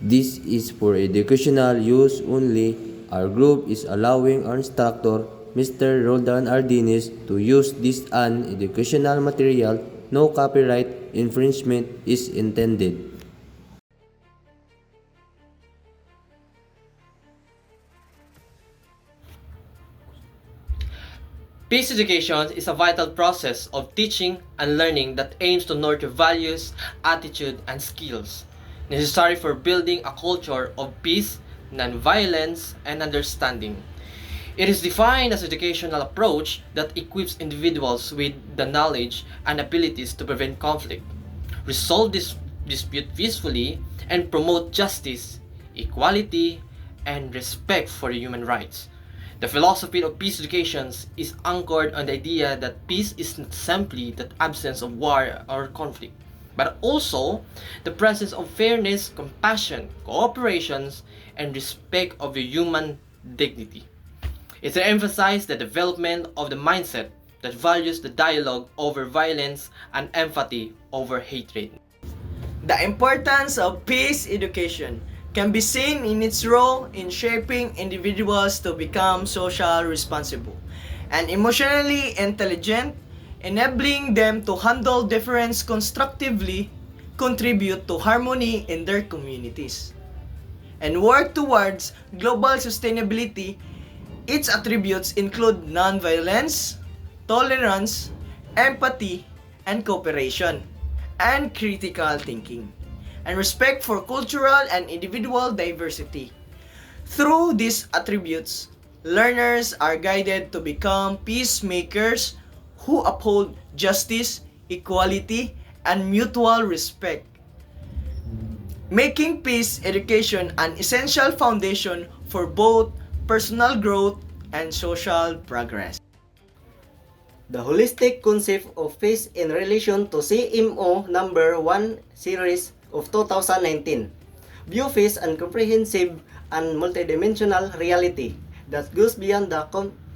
This is for educational use only. Our group is allowing our instructor, Mr. Roldan Ardinis, to use this an educational material. No copyright infringement is intended. Peace education is a vital process of teaching and learning that aims to nurture values, attitude, and skills necessary for building a culture of peace, nonviolence, and understanding. It is defined as an educational approach that equips individuals with the knowledge and abilities to prevent conflict, resolve dispute peacefully, and promote justice, equality, and respect for human rights. The philosophy of peace education is anchored on the idea that peace is not simply the absence of war or conflict, but also the presence of fairness, compassion, cooperation, and respect of the human dignity. It emphasizes the development of the mindset that values the dialogue over violence and empathy over hatred. The importance of peace education can be seen in its role in shaping individuals to become socially responsible and emotionally intelligent, enabling them to handle difference constructively, contribute to harmony in their communities, and work towards global sustainability. Its attributes include nonviolence, tolerance, empathy, and cooperation, and critical thinking, and respect for cultural and individual diversity. Through these attributes, learners are guided to become peacemakers who uphold justice, equality, and mutual respect, making peace education an essential foundation for both personal growth and social progress. The holistic concept of peace in relation to CMO number 1 series of 2019 view peace and comprehensive and multidimensional reality that goes beyond the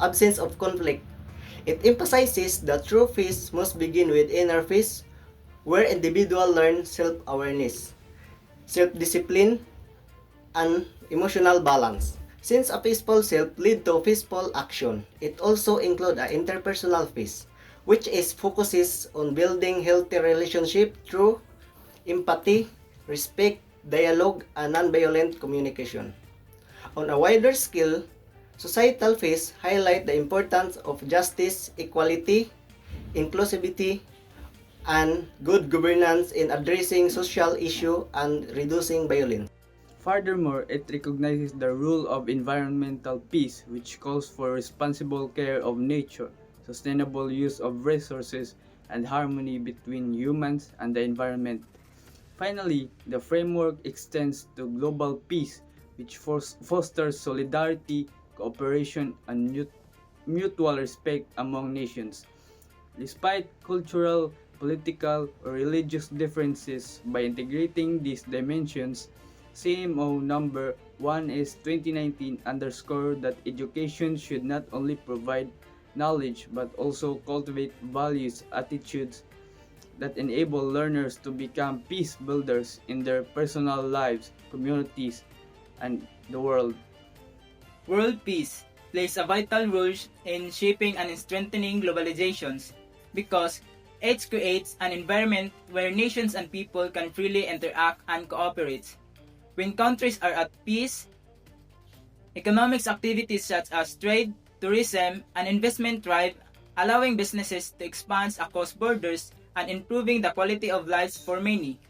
absence of conflict. It emphasizes that true peace must begin with inner peace, where individuals learn self-awareness, self-discipline, and emotional balance. Since a peaceful self leads to peaceful action, it also includes an interpersonal peace, which is focuses on building healthy relationships through empathy, respect, dialogue, and nonviolent communication. On a wider scale, societal peace highlights the importance of justice, equality, inclusivity, and good governance in addressing social issues and reducing violence. Furthermore, it recognizes the rule of environmental peace, which calls for responsible care of nature, sustainable use of resources, and harmony between humans and the environment. Finally, the framework extends to global peace, which fosters solidarity, cooperation, and mutual respect among nations. Despite cultural, political, or religious differences, by integrating these dimensions, CMO number 1 is 2019 underscored that education should not only provide knowledge but also cultivate values, attitudes that enable learners to become peace builders in their personal lives, communities, and the world. World peace plays a vital role in shaping and strengthening globalizations because it creates an environment where nations and people can freely interact and cooperate. When countries are at peace, economic activities such as trade, tourism, and investment thrive, allowing businesses to expand across borders and improving the quality of lives for many.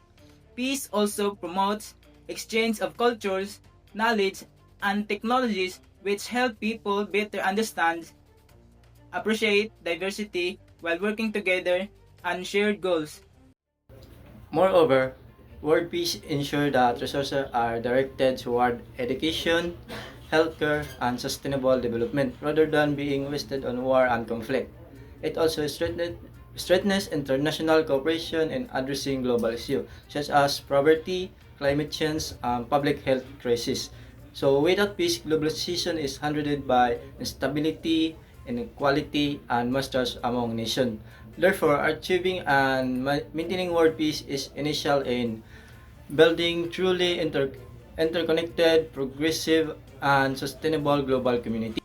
Peace also promotes exchange of cultures, knowledge, and technologies which help people better understand, appreciate diversity while working together on shared goals. Moreover, world peace ensures that resources are directed toward education, healthcare, and sustainable development rather than being wasted on war and conflict. It also strengthens international cooperation in addressing global issues such as poverty, climate change, and public health crises. So without peace, globalization is hindered by instability, inequality, and mistrust among nations. Therefore, achieving and maintaining world peace is essential in building truly interconnected, progressive, and sustainable global community.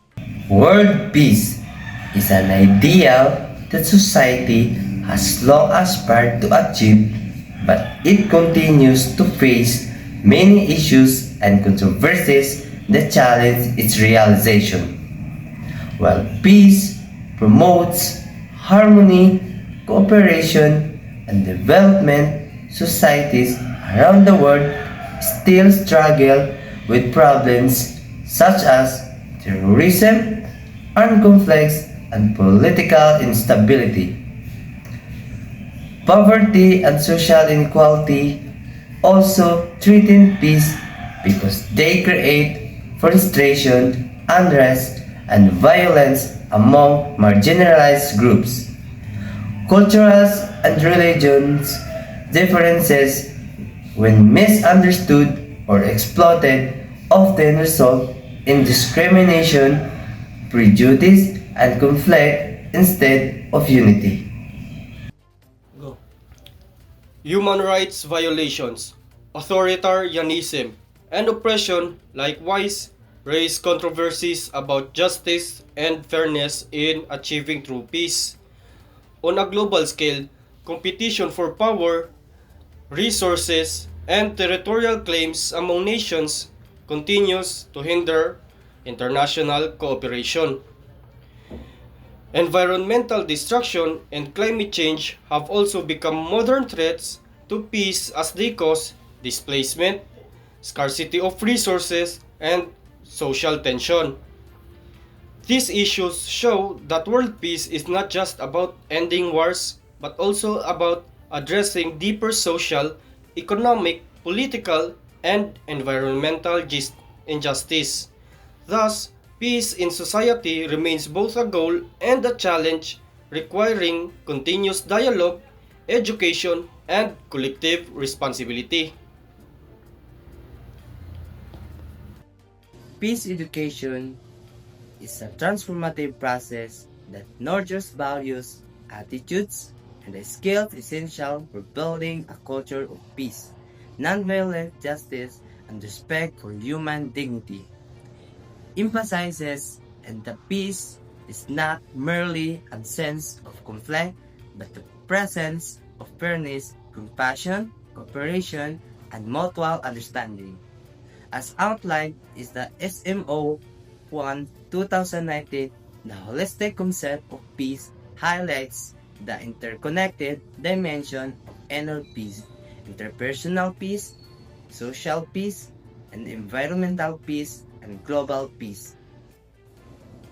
World peace is an ideal that society has long aspired to achieve, but it continues to face many issues and controversies that challenge its realization. While peace promotes harmony, cooperation, and development, societies around the world still struggle with problems such as terrorism, armed conflicts, and political instability. Poverty and social inequality also threaten peace because they create frustration, unrest, and violence among marginalized groups. Cultural and religious differences, when misunderstood or exploited, often result in discrimination, prejudice, and conflict instead of unity. Human rights violations, authoritarianism, and oppression likewise raise controversies about justice and fairness in achieving true peace. On a global scale, competition for power, resources, and territorial claims among nations continues to hinder international cooperation. Environmental destruction and climate change have also become modern threats to peace as they cause displacement, scarcity of resources, and social tension. These issues show that world peace is not just about ending wars, but also about addressing deeper social, economic, political, and environmental injustice. Thus, peace in society remains both a goal and a challenge, requiring continuous dialogue, education, and collective responsibility. Peace education is a transformative process that nurtures values, attitudes, and the skills essential for building a culture of peace, nonviolent justice, and respect for human dignity. Emphasizes and the peace is not merely absence of conflict, but the presence of fairness, compassion, cooperation, and mutual understanding. As outlined is the SMO 1 2019, the holistic concept of peace highlights the interconnected dimension of inner peace, interpersonal peace, social peace, and environmental peace and global peace.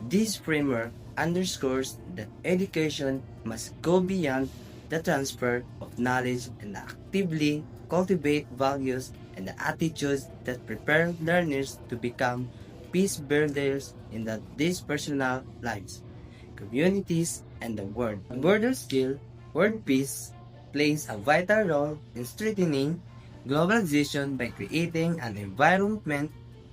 This framework underscores that education must go beyond the transfer of knowledge and actively cultivate values and attitudes that prepare learners to become peace builders in these personal lives, communities, and the world. On broader scale, world peace plays a vital role in strengthening globalization by creating an environment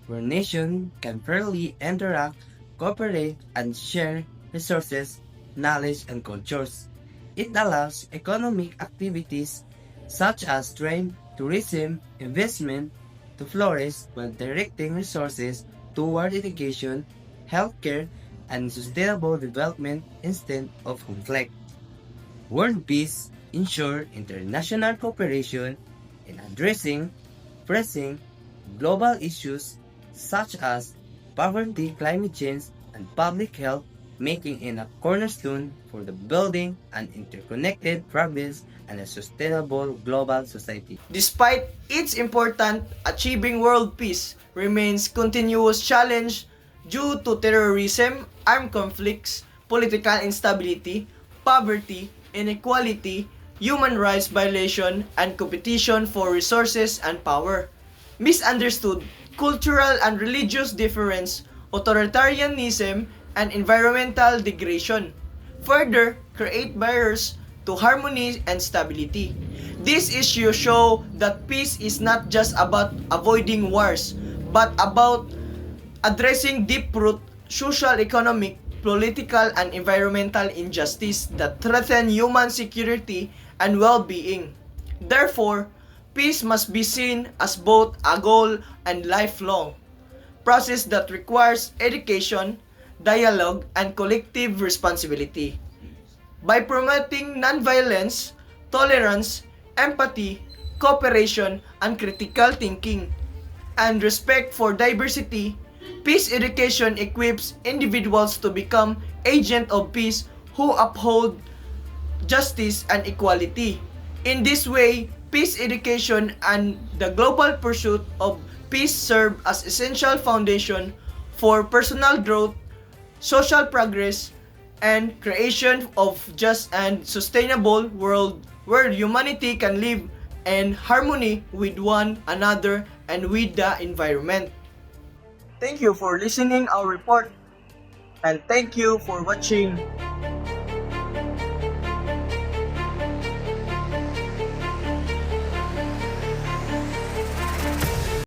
where nations can fairly interact, cooperate, and share resources, knowledge, and cultures. It allows economic activities such as trade, tourism, investment to flourish while directing resources toward education, healthcare, and sustainable development instead of conflict. World peace ensures international cooperation in addressing pressing global issues such as poverty, climate change, and public health, making it a cornerstone for the building an interconnected, progress, and a sustainable global society. Despite its importance, achieving world peace remains continuous challenge due to terrorism, armed conflicts, political instability, poverty, inequality, human rights violation, and competition for resources and power. Misunderstood cultural and religious difference, authoritarianism, and environmental degradation further create barriers to harmony and stability. These issues show that peace is not just about avoiding wars, but about addressing deep-root social, economic, political, and environmental injustice that threaten human security and well-being. Therefore, peace must be seen as both a goal and lifelong process that requires education, dialogue, and collective responsibility. By promoting nonviolence, tolerance, empathy, cooperation, and critical thinking, and respect for diversity, peace education equips individuals to become agents of peace who uphold justice and equality. In this way, peace education and the global pursuit of peace serve as essential foundation for personal growth, social progress, and creation of just and sustainable world where humanity can live in harmony with one another and with the environment. Thank you for listening our report, and thank you for watching